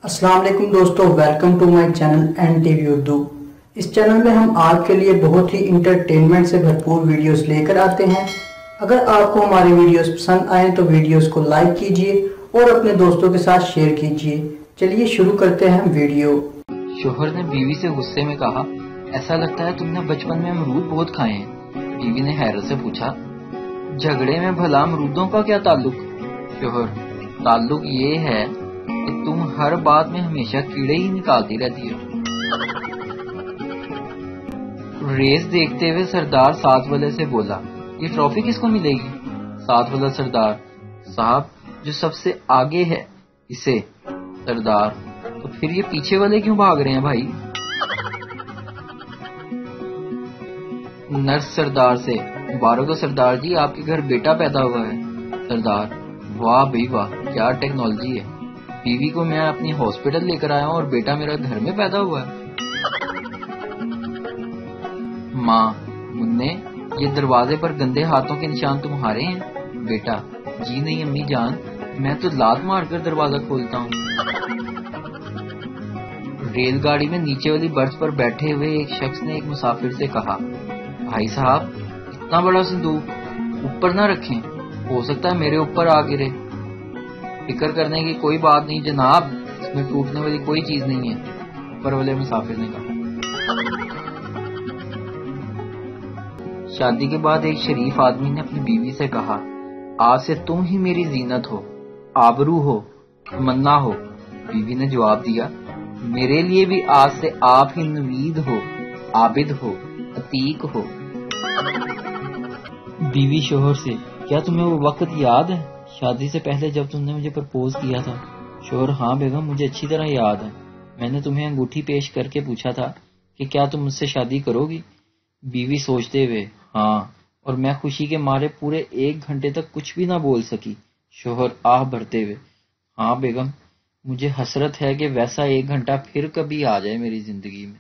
अस्सलाम वालेकुम दोस्तों, welcome to my channel N TV Urdu. इस चैनल में हम आपके लिए बहुत ही इंटरटेनमेंट से भरपूर वीडियोस लेकर आते हैं। अगर आपको हमारे वीडियोस पसंद आए तो वीडियोस को लाइक कीजिए और अपने दोस्तों के साथ शेयर कीजिए। चलिए शुरू करते हैं वीडियो। शोहर ने बीवी से गुस्से में कहा, ऐसा लगता है तुमने बचपन में अमरूद बहुत खाए हैं। बीवी ने हैरत से पूछा, झगड़े में भला अमरूदों का क्या ताल्लुक? शोहर, ताल्लुक ये है कि तुम हर बात में हमेशा कीड़े ही निकालती रहती हो। रेस देखते हुए सरदार साथ वाले से बोला, ये ट्रॉफी किसको मिलेगी? साथ वाला सरदार, साहब जो सबसे आगे है इसे। सरदार, तो फिर ये पीछे वाले क्यों भाग रहे हैं भाई? नर्स सरदार से, मुबारक हो सरदार जी, आपके घर बेटा पैदा हुआ है। सरदार, वाह भाई वाह, क्या टेक्नोलॉजी है। बीवी को मैं अपनी हॉस्पिटल लेकर आया हूँ और बेटा मेरा घर में पैदा हुआ है। माँ, मुन्ने, ये दरवाजे पर गंदे हाथों के निशान तुम्हारे हैं? बेटा, जी नहीं अम्मी जान, मैं तो लात मारकर दरवाजा खोलता हूँ। रेलगाड़ी में नीचे वाली बर्थ पर बैठे हुए एक शख्स ने एक मुसाफिर से कहा, भाई साहब, इतना बड़ा संदूक ऊपर ना रखें, हो सकता है मेरे ऊपर आ गिरे। फिक्र करने की कोई बात नहीं जनाब, इसमें टूटने वाली कोई चीज नहीं है, ऊपर वाले मुसाफिर ने कहा। शादी के बाद एक शरीफ आदमी ने अपनी बीवी से कहा, आज से तुम ही मेरी जीनत हो, आबरू हो, तमन्ना हो। बीवी ने जवाब दिया, मेरे लिए भी आज से आप ही नवीद हो, आबिद हो, अतीक हो। बीवी शोहर से, क्या तुम्हें वो वक्त याद है शादी से पहले जब तुमने मुझे प्रपोज किया था? शोहर, हाँ बेगम, मुझे अच्छी तरह याद है। मैंने तुम्हें अंगूठी पेश करके पूछा था कि क्या तुम मुझसे शादी करोगी? बीवी सोचते हुए, हाँ, और मैं खुशी के मारे पूरे 1 घंटे तक कुछ भी ना बोल सकी। शोहर आह भरते हुए, हाँ बेगम, मुझे हसरत है कि वैसा 1 घंटा फिर कभी आ जाए मेरी जिंदगी में।